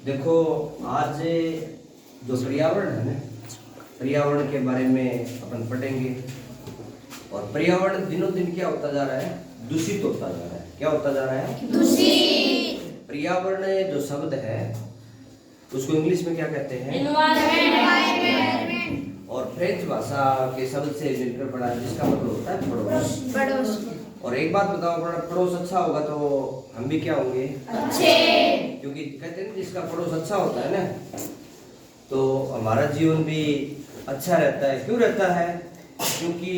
देखो, आज जो पर्यावरण है ना, पर्यावरण के बारे में अपन पढ़ेंगे। और पर्यावरण दिनों दिन क्या होता जा रहा है? दूषित होता जा रहा है। क्या होता जा रहा है? दूषित। पर्यावरण जो शब्द है उसको इंग्लिश में क्या कहते हैं? एनवायरनमेंट। और फ्रेंच भाषा के शब्द से मिलकर पड़ा है, जिसका मतलब होता है पड़ोस। पड़ोस। और एक बात बताओ, बड़ा पड़ोस अच्छा होगा तो हम भी क्या होंगे? अच्छे। क्योंकि कहते हैं जिसका पड़ोस अच्छा होता है ना, तो हमारा जीवन भी अच्छा रहता है। क्यों रहता है? क्योंकि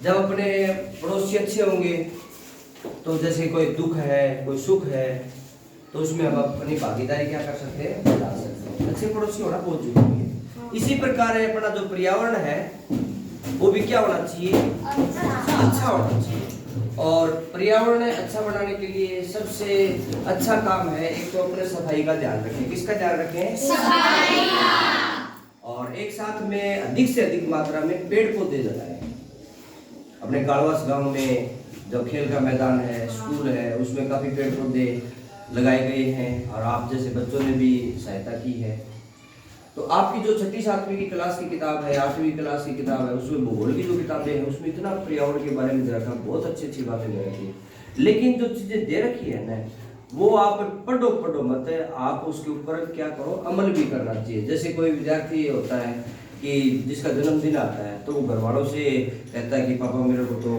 जब अपने पड़ोसी अच्छे होंगे तो जैसे कोई दुख है, कोई सुख है, तो उसमें हम अपनी भागीदारी क्या कर सकते हैं? बता सकते हैं। अच्छे पड़ोसी होना बहुत जरूरी है। इसी प्रकार अपना जो पर्यावरण है वो भी क्या होना चाहिए? अच्छा होना चाहिए। और पर्यावरण अच्छा बनाने के लिए सबसे अच्छा काम है, एक तो अपने सफाई का ध्यान रखें। किसका ध्यान रखें? सफाई का। और एक साथ में अधिक से अधिक मात्रा में पेड़ पौधे लगाएं। अपने गाड़वास गांव में जो खेल का मैदान है, स्कूल है, उसमें काफी पेड़ पौधे लगाए गए हैं और आप जैसे बच्चों ने भी सहायता की है। तो आपकी जो 6ठी 7वीं की क्लास की किताब है, 8वीं क्लास की किताब है, उसमें भूगोल की जो किताबें हैं उसमें इतना पर्यावरण के बारे में दे रखा, बहुत अच्छी अच्छी बातें दे रखी है। लेकिन जो चीजें दे रखी है ना, वो आप पढ़ो मत है, आप उसके ऊपर क्या करो? अमल भी करना चाहिए। जैसे कोई विद्यार्थी होता है कि जिसका जन्मदिन आता है तो वो घर वालों से कहता है कि पापा मेरे को तो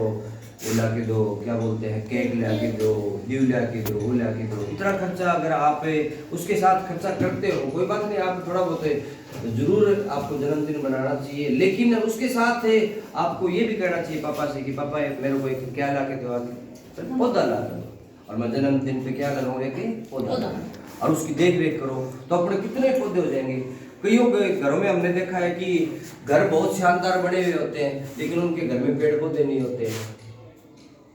वो ला के दो, क्या बोलते हैं, केक ला के दो, ड्यू ला के दो, वो ला के दो। इतना खर्चा अगर आप उसके साथ खर्चा करते हो, कोई बात नहीं, आप थोड़ा बहुत जरूर आपको जन्मदिन मनाना चाहिए, लेकिन उसके साथ आपको ये भी कहना चाहिए पापा से कि पापा मेरे को एक क्या ला के दो? पौधा ला दो, और मैं जन्मदिन पे क्या करूँगा? एक पौधा, और उसकी देख रेख करो। तो अपने कितने पौधे हो जाएंगे। कईयों के घरों में हमने देखा है कि घर बहुत शानदार बने हुए होते हैं, लेकिन उनके घर में पेड़ पौधे नहीं होते।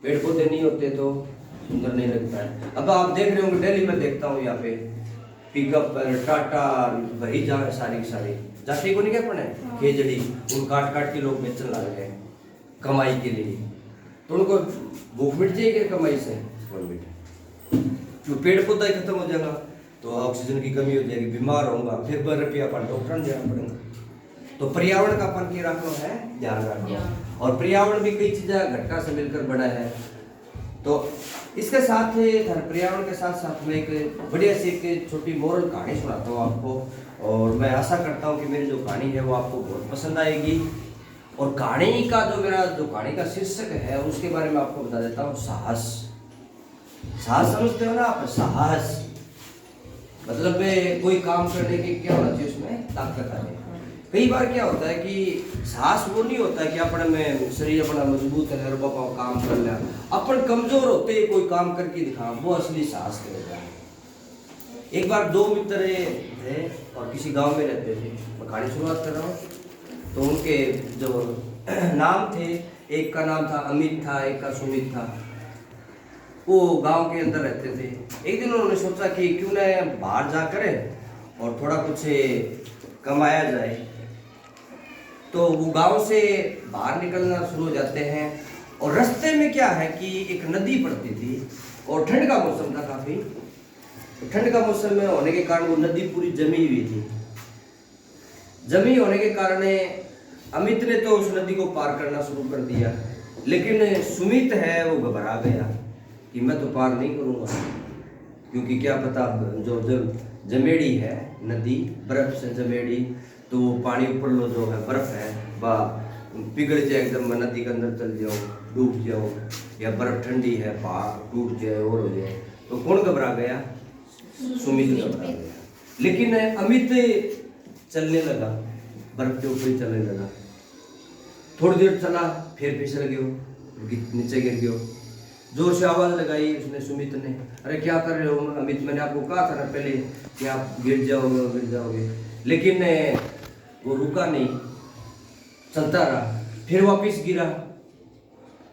पेड़ पौधे नहीं होते तो सुंदर नहीं लगता है। अब आप देख रहे होंगे, दिल्ली में देखता हूँ यहाँ पे पिकअप टाटा भरी जा सारी जाती को नहीं क्या पड़े खेजड़ी, उन काट काट के लोग बेचने लग गए कमाई के लिए। तो उनको भूख मिट जाएगी कमाई से? तो पेड़ पौधा ही खत्म हो जाएगा तो ऑक्सीजन की कमी हो जाएगी, बीमार होगा, फिर ₹12 पर डॉक्टर जाना पड़ेगा। तो पर्यावरण का अपन क्या रखना है? ध्यान रखना। और पर्यावरण भी कई चीजें घटका से मिलकर बना है। तो इसके साथ पर्यावरण के साथ साथ में एक बढ़िया सी एक छोटी मोरल कहानी सुनाता हूँ आपको, और मैं आशा करता हूँ कि मेरी जो कहानी है वो आपको बहुत पसंद आएगी। और कहानी का जो मेरा जो कहानी का शीर्षक है उसके बारे में आपको बता देता हूँ। साहस। साहस समझते हो ना आप? साहस मतलब कोई काम करने की क्या होना चाहिए? उसमें ताकत आए। कई बार क्या होता है कि साहस वो नहीं होता है कि अपने में शरीर अपना मजबूत है और बाबा काम कर लिया। अपन कमजोर होते ही कोई काम करके दिखा, वो असली साहस कहलाता है। एक बार 2 मित्र थे और किसी गांव में रहते थे। मैं कहानी शुरुआत कर रहा हूँ। तो उनके जो नाम थे, एक का नाम था अमित था, एक का सुमित था। वो गांव के अंदर रहते थे। एक दिन उन्होंने सोचा कि क्यों ना बाहर जा करें और थोड़ा कुछ कमाया जाए। तो वो गांव से बाहर निकलना शुरू हो जाते हैं। और रास्ते में क्या है कि एक नदी पड़ती थी और ठंड का मौसम था काफी। ठंड का मौसम में होने के कारण वो नदी पूरी जमी हुई थी। जमी होने के कारण अमित ने तो उस नदी को पार करना शुरू कर दिया, लेकिन सुमित है वो घबरा गया कि मैं तो पार नहीं करूंगा, क्योंकि क्या पता जो जमेड़ी है नदी, बर्फ से जमेड़ी, तो पानी ऊपर लो जो है बर्फ है वह पिघल जाए, एकदम नदी के अंदर चल जाओ, डूब जाओ, या बर्फ ठंडी है पहाड़ टूट जाए और हो जाए। तो कौन घबरा गया? सुमित घबरा गया। लेकिन अमित चलने लगा, बर्फ के ऊपर ही चलने लगा। थोड़ी देर चला, फिर फिसल गयो, नीचे गिर गयो। जोर से आवाज लगाई उसने सुमित ने, अरे क्या कर रहे हो अमित, मैंने आपको कहा था ना पहले कि आप गिर जाओगे। लेकिन वो रुका नहीं, चलता रहा। फिर वापिस गिरा,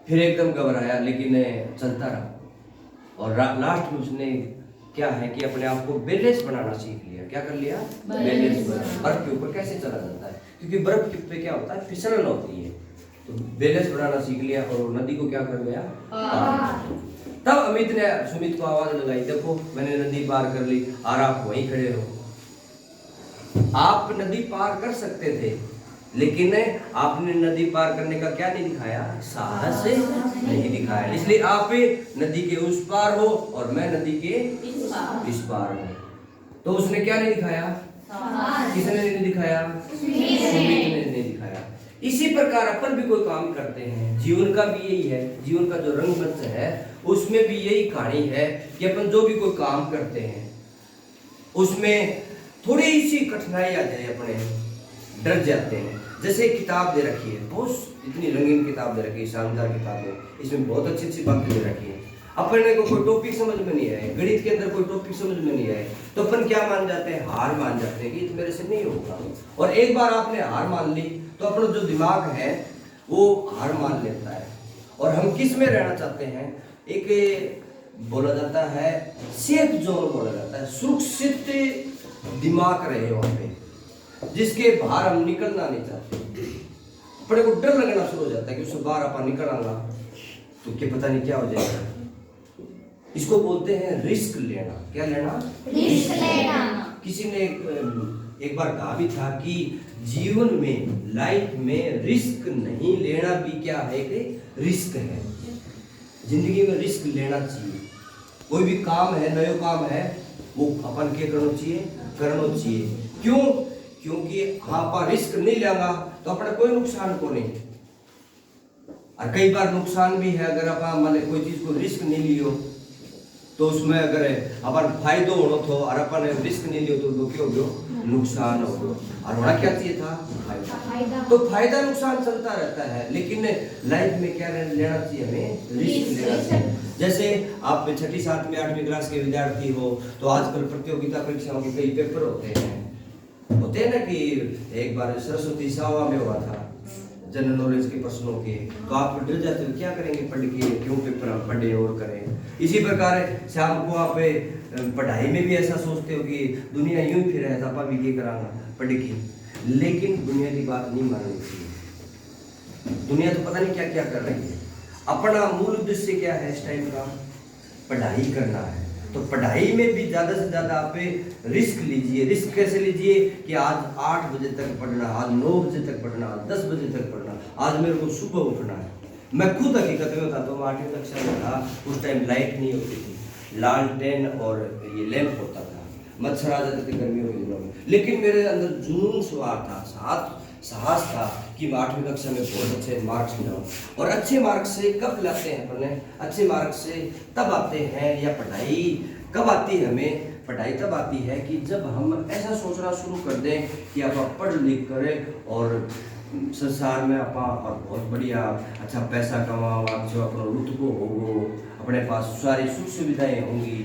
फिर एकदम घबराया, लेकिन चलता रहा। और लास्ट में उसने क्या है कि अपने आप को बैलेंस बनाना सीख लिया। क्या कर लिया? बैलेंस बनाना। बर्फ के ऊपर कैसे चला जाता है, क्योंकि बर्फ पे क्या होता है? फिसलन होती है। तो बैलेंस बनाना सीख लिया और नदी को क्या कर गया पार। तब अमित ने सुमित को आवाज लगाई, देखो मैंने नदी पार कर ली और आप वहीं खड़े रहो। आप नदी पार कर सकते थे, लेकिन आपने नदी पार करने का क्या नहीं दिखाया, साहस नहीं दिखाया। इसलिए आप नदी के उस पार हो और मैं नदी के इस पार हूं। तो उसने क्या नहीं दिखाया, किसने नहीं दिखाया, सुमित ने नहीं दिखाया। इसी प्रकार अपन भी कोई काम करते हैं, जीवन का भी यही है, जीवन का जो रंगमंच है उसमें भी यही कहानी है कि अपन जो भी कोई काम करते हैं उसमें थोड़ी सी कठिनाई आ जाए, अपने डर जाते हैं। जैसे किताब दे रखी है, बहुत इतनी रंगीन किताब दे रखी है, शानदार किताब है, इसमें बहुत अच्छी अच्छी बातें दे रखी है। अपने को कोई टॉपिक समझ में नहीं आए, गणित के अंदर कोई टॉपिक समझ में नहीं आए, तो अपन क्या मान जाते हैं, हार मान जाते हैं कि तो मेरे से नहीं होगा। और एक बार आपने हार मान ली तो अपना जो दिमाग है वो हार मान लेता है। और हम किस में रहना चाहते हैं, एक बोला जाता है सेफ जोन बोला जाता है, सुरक्षित दिमाग रहे वहां पे, जिसके बाहर हम निकलना नहीं चाहते। अपने को डर लगना शुरू हो जाता है कि उससे बाहर अपन निकल आना तो क्या पता नहीं क्या हो जाएगा। इसको बोलते हैं रिस्क लेना। क्या लेना, रिस्क लेना। किसी ने एक बार कहा भी था कि जीवन में, लाइफ में रिस्क नहीं लेना भी क्या है, एक रिस्क है। जिंदगी में रिस्क लेना चाहिए। कोई भी काम है, नया काम है, वो अपन के करना चाहिए। क्यों? क्योंकि आप रिस्क नहीं लेगा तो अपना कोई नुकसान को नहीं। और कई बार नुकसान भी है, अगर आप मान कोई चीज को रिस्क नहीं लियो तो उसमें अगर अपन फायदो होना तो और अपन रिस्क नहीं लियो तो क्या हो गयो, नुकसान हो गयो। और होना क्या चाहिए था, फायदा। तो फायदा नुकसान चलता रहता है, लेकिन लाइफ में क्या लेना चाहिए, हमें रिस्क लेना चाहिए। जैसे आप 6ठी 7वीं 8वीं क्लास के विद्यार्थी हो तो आजकल प्रतियोगिता परीक्षाओं के कई पेपर होते हैं ना, कि एक बार सरस्वती सावा में हुआ था जनरल नॉलेज के प्रश्नों के, तो आप डर जाते हो क्या करेंगे पढ़ के, क्यों पेपर आप पढ़े और करें। इसी प्रकार शाम को आप पढ़ाई में भी ऐसा सोचते हो कि दुनिया यूं ही फिर है, आप भी ये कराना पढ़ के, लेकिन दुनिया की बात नहीं माननी चाहिए। दुनिया तो पता नहीं क्या क्या कर रही है। अपना मूल उद्देश्य क्या है इस टाइम का, पढ़ाई करना है। तो पढ़ाई में भी ज्यादा से ज्यादा आप रिस्क लीजिए। रिस्क कैसे लीजिए कि आज 8 बजे तक पढ़ना, आज 9 बजे तक पढ़ना, 10 बजे तक पढ़ना, आज मेरे को सुबह उठना है। मैं खुद हकीकत में बताता हूँ, 8वीं कक्षा में था, उस टाइम लाइट नहीं होती थी, लालटेन और ये लैंप होता था, मच्छर आ जाते थे गर्मियों के दिनों में, लेकिन मेरे अंदर जुनून सवार था, साहस था कि मैं 8वीं कक्षा में बहुत अच्छे मार्क्स लाऊं। और अच्छे मार्क्स से कब लाते हैं अपने, अच्छे मार्क्स से तब आते हैं, या पढ़ाई कब आती है हमें, पढ़ाई तब आती है कि जब हम ऐसा सोचना शुरू कर दें कि आप पढ़ लिख करें और संसार में आप और बहुत बढ़िया अच्छा पैसा कमाओ, आप जो अपना रुतबो होगो, अपने पास सारी सुख सुविधाएं होंगी,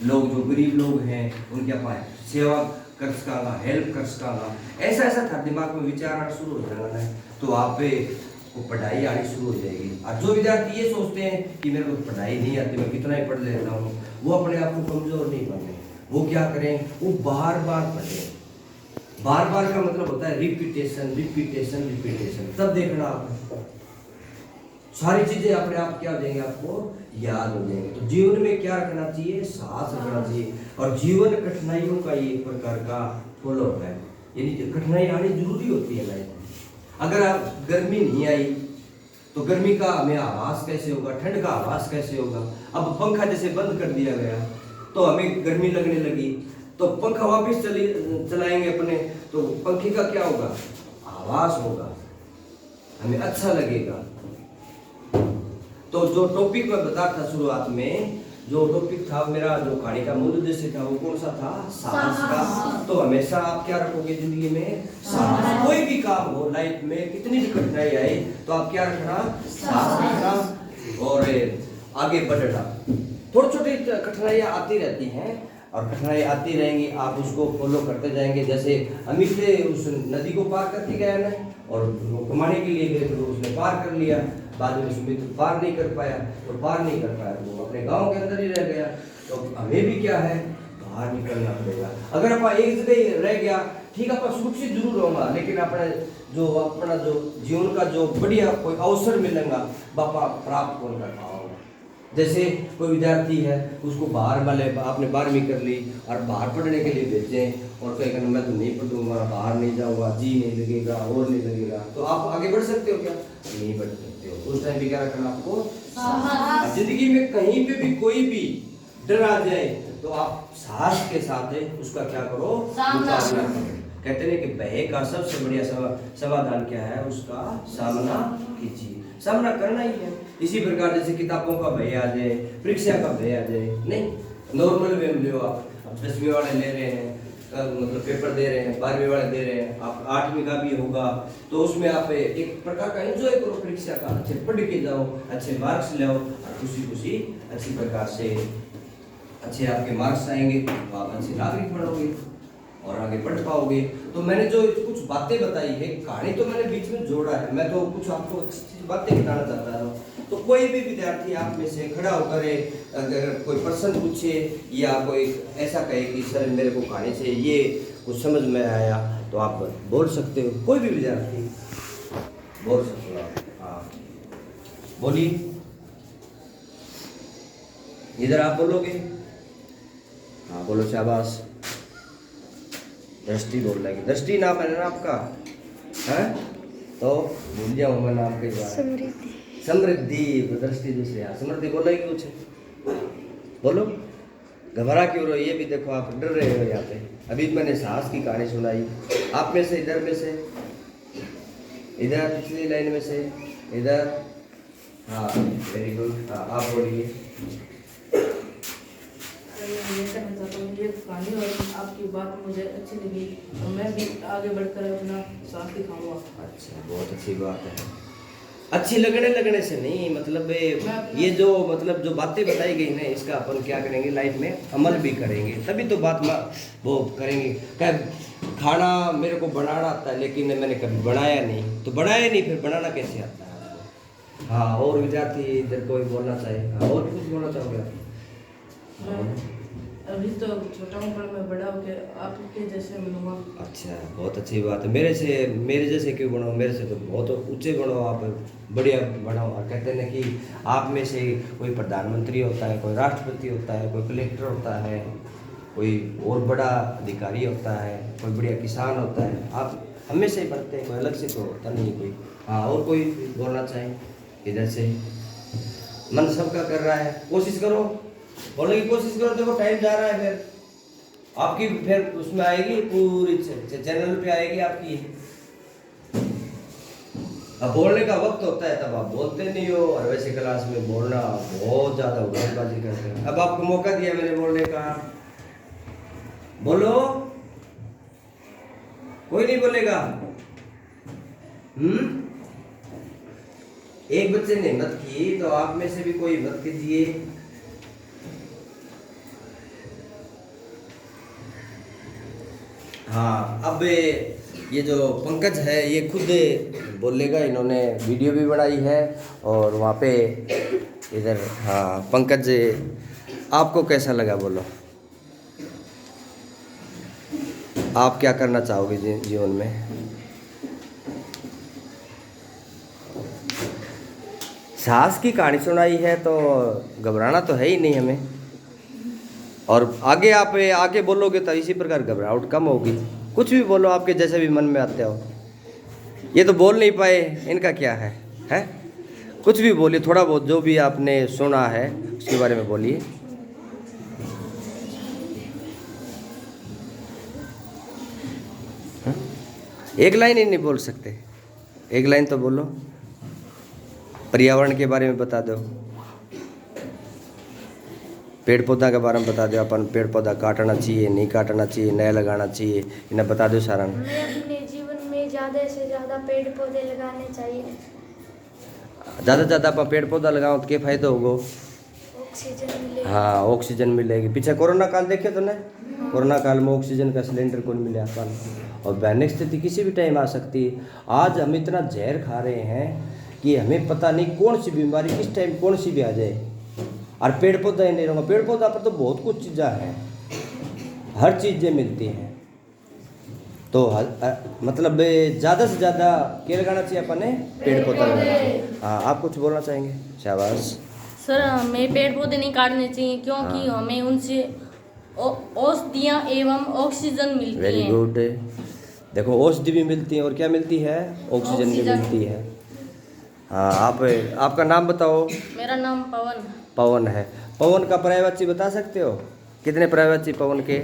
लोग जो गरीब लोग हैं उनके पास सेवा कर सकांगा, हेल्प कर सकांगा, ऐसा था दिमाग में विचार आना शुरू हो जाएगा ना, तो आप को पढ़ाई आनी शुरू हो जाएगी। और जो विद्यार्थी ये सोचते हैं कि मेरे को पढ़ाई नहीं आती, मैं कितना ही पढ़ लेता हूँ, वो अपने आप को कमजोर नहीं बने। वो क्या करें, वो बार बार पढ़ें। बार बार का मतलब होता है रिपीटेशन, रिपीटेशन, रिपीटेशन। तब देखना आप सारी चीजें अपने आप क्या हो जाएंगे, आपको याद हो जाएंगे। तो जीवन में क्या रखना चाहिए, साहस रखना चाहिए। और जीवन कठिनाइयों का ये एक प्रकार का फॉलो है, यानी कठिनाई आनी जरूरी होती है लाइफ में। अगर आप गर्मी नहीं आई तो गर्मी का हमें आभास कैसे होगा, ठंड का आभास कैसे होगा। अब पंखा जैसे बंद कर दिया गया तो हमें गर्मी लगने लगी, तो पंखा वापस चलाएंगे अपने, तो पंखे का क्या होगा, आभास होगा, हमें अच्छा लगेगा। तो जो टॉपिक मैं बता था शुरुआत में, जो टॉपिक था मेरा, जो कहानी का मूल उद्देश्य था, वो कौन सा था, साहस का। तो हमेशा आप क्या रखोगे जिंदगी में, साहस। कोई भी काम हो लाइफ में, कितनी भी कठिनाई आए तो आप क्या रखना, साहस रखना और आगे बढ़ना। थोड़ी छोटी कठिनाइयां आती रहती हैं और कठिनाई आती रहेंगी, आप उसको फॉलो करते जाएंगे। जैसे अमित उस नदी को पार करके गया ना, और वो कमाने के लिए गए तो उसने पार कर लिया, बाद में सुमित पार नहीं कर पाया, तो वो अपने गांव के अंदर ही रह गया। तो हमें भी क्या है, बाहर निकलना पड़ेगा। अगर आप एक जगह रह गया ठीक है, आप सुरक्षित जरूर होगा, लेकिन अपना जो जीवन का जो बढ़िया कोई अवसर मिलेगा बापा प्राप्त कौन कर पाओगे। जैसे कोई विद्यार्थी है, उसको बाहर वाले आपने 12वीं कर ली और बाहर पढ़ने के लिए भेजें और कहेगा मैं तो नहीं पढ़ूंगा, बाहर नहीं जाऊंगा, जी नहीं लगेगा और नहीं लगेगा, तो आप आगे बढ़ सकते हो क्या? नहीं बढ़ सकते हो। उस टाइम भी क्या रखना आपको, जिंदगी में कहीं पे भी कोई भी डर आ जाए तो आप साहस के साथ है उसका क्या करो, मुकाबला करो। कहते हैं कि भय का सबसे बढ़िया समाधान क्या है, उसका सामना कीजिए। सामना करना ही है। इसी प्रकार जैसे किताबों का भय आ जाए, परीक्षा का भय आ जाए, नहीं, नॉर्मल वे में लो आप। अब 10वीं वाले ले रहे हैं, मतलब पेपर दे रहे हैं, 12वीं वाले दे रहे हैं, आप 8वीं का भी होगा, तो उसमें आप एक प्रकार का एंजॉय करो परीक्षा का, अच्छे पढ़ के जाओ, अच्छे मार्क्स लाओ और खुशी खुशी अच्छी प्रकार से अच्छे आपके मार्क्स आएंगे तो आप अच्छे नागरिक बनोगे और आगे बढ़ पाओगे। तो मैंने जो कुछ बातें बताई है, कहानी तो मैंने बीच में जोड़ा है, मैं तो कुछ आपको अच्छी बातें बताना चाहता हूँ। तो कोई भी विद्यार्थी आप में से खड़ा होकर अगर कोई प्रश्न पूछे या कोई ऐसा कहे कि सर मेरे को कहानी से ये कुछ समझ में आया, तो आप बोल सकते हो, कोई भी विद्यार्थी बोल सकते हो आप। हाँ बोलिए, इधर आप बोलोगे, हाँ बोलो, शाबाश। दृष्टि बोल रहा है, दृष्टि नाम है ना आपका, है तो भूल जाऊँ मैं नाम कई बार। समृद्धि, दृष्टि दूसरी। यहाँ समृद्धि बोलेगी कुछ, बोलो, घबरा क्यों रहो, ये भी देखो आप डर रहे हो यहाँ पे। अभी मैंने साहस की कहानी सुनाई, आप में से, इधर में से, इधर पिछली लाइन में से, इधर, हाँ वेरी गुड, हाँ आप बोलिए। ये कहना चाहता हूँ, ये कहानी और आपकी बात मुझे अच्छी लगी और मैं भी आगे बढ़कर अपना साथ दिखाऊंगा। अच्छा, बहुत अच्छी बात है। अच्छी लगने से नहीं, मतलब ये जो मतलब जो बातें बताई गई ना, इसका अपन क्या करेंगे, लाइफ में अमल भी करेंगे, तभी तो बात वो करेंगे। क्या खाना मेरे को बनाना आता है लेकिन मैंने कभी बनाया नहीं, तो बनाया नहीं, फिर बनाना कैसे आता है आपको? हाँ, और विद्यार्थी इधर कोई बोलना चाहे, हाँ और भी कुछ बोलना चाहोगे आप? अभी तो छोटा हूँ पर मैं बड़ा होकर आपके जैसे बनूंगा। अच्छा, बहुत अच्छी बात है। मेरे जैसे क्यों बनो, मेरे से तो बहुत ऊंचे बनो आप, बढ़िया बनो। और कहते हैं ना कि आप में से कोई प्रधानमंत्री होता है, कोई राष्ट्रपति होता है, कोई कलेक्टर होता है, कोई और बड़ा अधिकारी होता है, कोई बढ़िया किसान होता है, आप हमें से ही बनते हैं, कोई अलग से तो होता नहीं कोई। हाँ और कोई बोलना चाहें इधर से? मन सबका कर रहा है, कोशिश करो, बोलने की कोशिश करो। देखो टाइम जा रहा है, फिर आपकी फिर उसमें आएगी पूरी चैनल पे आएगी आपकी। अब बोलने का वक्त होता है तब आप बोलते नहीं हो, और वैसे क्लास में बोलना बहुत ज्यादा उड़नबाजी करते हैं। अब आपको मौका दिया मैंने बोलने का, बोलो, कोई नहीं बोलेगा। एक बच्चे ने हिम्मत की तो आप में से भी कोई हिम्मत कीजिए। हाँ, अब ये जो पंकज है ये खुद बोलेगा, इन्होंने वीडियो भी बनाई है और वहाँ पे इधर। हाँ पंकज, आपको कैसा लगा, बोलो, आप क्या करना चाहोगे जीवन में? साहस की कहानी सुनाई है तो घबराना तो है ही नहीं हमें, और आगे आप आगे बोलोगे तो इसी प्रकार घबराहट कम होगी। कुछ भी बोलो, आपके जैसे भी मन में आते हो। ये तो बोल नहीं पाए, इनका क्या है, हैं? कुछ भी बोलिए, थोड़ा बहुत जो भी आपने सुना है उसके बारे में बोलिए। एक लाइन ही नहीं बोल सकते, एक लाइन तो बोलो, पर्यावरण के बारे में बता दो, पेड़ पौधा के बारे में बता दो, अपन पेड़ पौधा काटना चाहिए नहीं काटना चाहिए, नया लगाना चाहिए, इन्हें बता दो सारा। हमें अपने जीवन में ज़्यादा से ज़्यादा पेड़ पौधे लगाने चाहिए। ज़्यादा से ज़्यादा अपन पेड़ पौधा लगाओ तो क्या फायदा होगा? ऑक्सीजन मिलेगी। हाँ ऑक्सीजन मिलेगी। पीछे कोरोना काल देखे तो ना, कोरोना काल में ऑक्सीजन का सिलेंडर कौन मिले अपन, और भयानक स्थिति किसी भी टाइम आ सकती है। आज हम इतना जहर खा रहे हैं कि हमें पता नहीं कौन सी बीमारी किस टाइम कौन सी भी आ जाए, और पेड़ पौधा ही नहीं रहूँगा। पेड़ पौधा पर तो बहुत कुछ चीज़ें हैं, हर चीज़ें मिलती हैं। तो मतलब ज़्यादा से ज़्यादा क्या लगाना चाहिए अपन ने? पेड़ पौधा लगाना चाहिए। हाँ, आप कुछ बोलना चाहेंगे? शाबाश। सर, हमें पेड़ पौधे नहीं काटने चाहिए क्योंकि हाँ। हमें उनसे औषधियाँ एवं ऑक्सीजन मिलती वेरी हैं। गुड। देखो, औषधि भी मिलती है और क्या मिलती है? ऑक्सीजन भी ऑक्सीजन। मिलती है। हाँ, आपका नाम बताओ। मेरा नाम पवन। पवन है। पवन का पर्यायवाची बता सकते हो? कितने पर्यायवाची पवन के?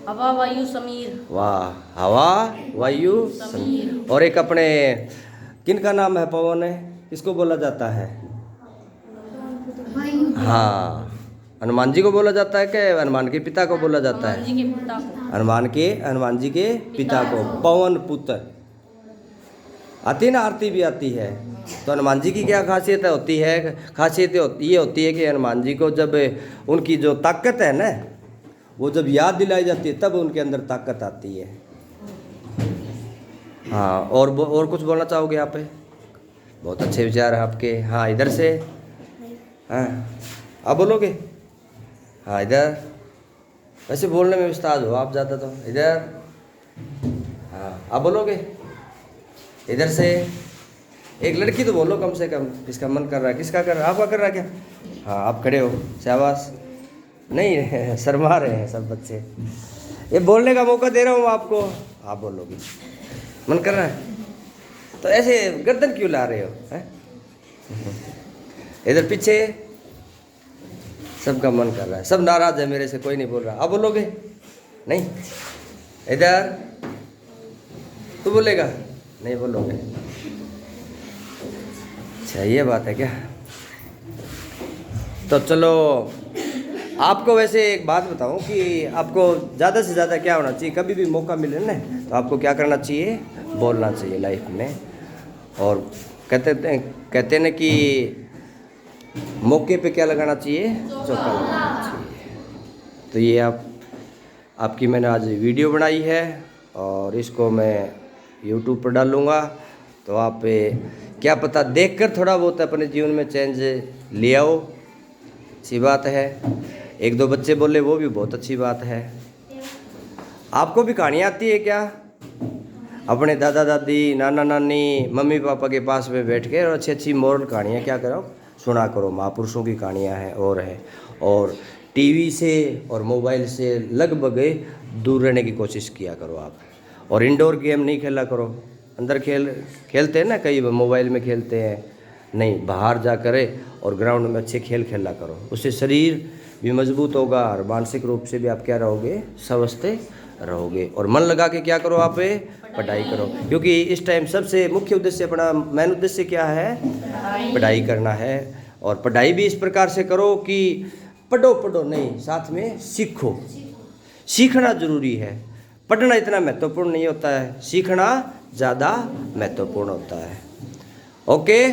हवा, वायु, समीर। वाह, हवा, वायु, समीर। और एक अपने किन का नाम है पवन है? किसको बोला जाता है? हाँ, हनुमान जी को बोला जाता है कि हनुमान के पिता को बोला जाता हनुमान है? जी के पिता को। हनुमान जी के पिता को पवन पुत्र। आती है ना, आरती भी आती है। तो हनुमान जी की क्या खासियत होती है? खासियत ये होती है कि हनुमान जी को जब उनकी जो ताकत है ना, वो जब याद दिलाई जाती है तब उनके अंदर ताकत आती है। हाँ, और कुछ बोलना चाहोगे आप? बहुत अच्छे विचार है आपके। हाँ, इधर से। हाँ, आप बोलोगे? हाँ, इधर। वैसे बोलने में उस्ताद हो आप ज़्यादा, तो इधर। हाँ, आप बोलोगे? इधर से। एक लड़की तो बोलो कम से कम, किसका मन कर रहा है? किसका कर रहा है? आपका कर रहा है क्या? हाँ, आप खड़े हो, शाबाश। नहीं, शर्मा रहे हैं सब बच्चे। ये बोलने का मौका दे रहा हूँ आपको, आप बोलोगे। मन कर रहा है तो ऐसे गर्दन क्यों ला रहे हो? है? इधर पीछे। सबका मन कर रहा है, सब नाराज है मेरे से, कोई नहीं बोल रहा। आप बोलोगे? नहीं। इधर। तू बोलेगा? नहीं बोलोगे? अच्छा, ये बात है क्या? तो चलो, आपको वैसे एक बात बताऊं कि आपको ज़्यादा से ज़्यादा क्या होना चाहिए? कभी भी मौका मिले ना, तो आपको क्या करना चाहिए? बोलना चाहिए लाइफ में। और कहते हैं ना कि मौके पे क्या लगाना चाहिए? चौका लगाना चाहिए। तो ये आपकी मैंने आज वीडियो बनाई है और इसको मैं YouTube पर डालूँगा। तो आप क्या पता देखकर थोड़ा बहुत अपने जीवन में चेंज ले आओ। अच्छी बात है। एक दो बच्चे बोले, वो भी बहुत अच्छी बात है। आपको भी कहानियाँ आती है क्या? अपने दादा दादी, नाना नानी, मम्मी पापा के पास में बैठ के और अच्छी अच्छी मोरल कहानियाँ क्या करो? सुना करो। महापुरुषों की कहानियाँ हैं और टीवी से और मोबाइल से लगभग दूर रहने की कोशिश किया करो आप। और इंडोर गेम नहीं खेला करो। अंदर खेलते हैं ना, कई मोबाइल में खेलते हैं, नहीं, बाहर जा करे और ग्राउंड में अच्छे खेल खेला करो। उससे शरीर भी मजबूत होगा और मानसिक रूप से भी आप क्या रहोगे? स्वस्थ रहोगे। और मन लगा के क्या करो? आप पढ़ाई करो, क्योंकि इस टाइम सबसे मुख्य उद्देश्य, अपना मेन उद्देश्य क्या है? पढ़ाई करना है। और पढ़ाई भी इस प्रकार से करो कि पढ़ो नहीं, साथ में सीखो। सीखना जरूरी है। पढ़ना इतना महत्वपूर्ण नहीं होता है, सीखना ज़्यादा महत्वपूर्ण होता है। ओके।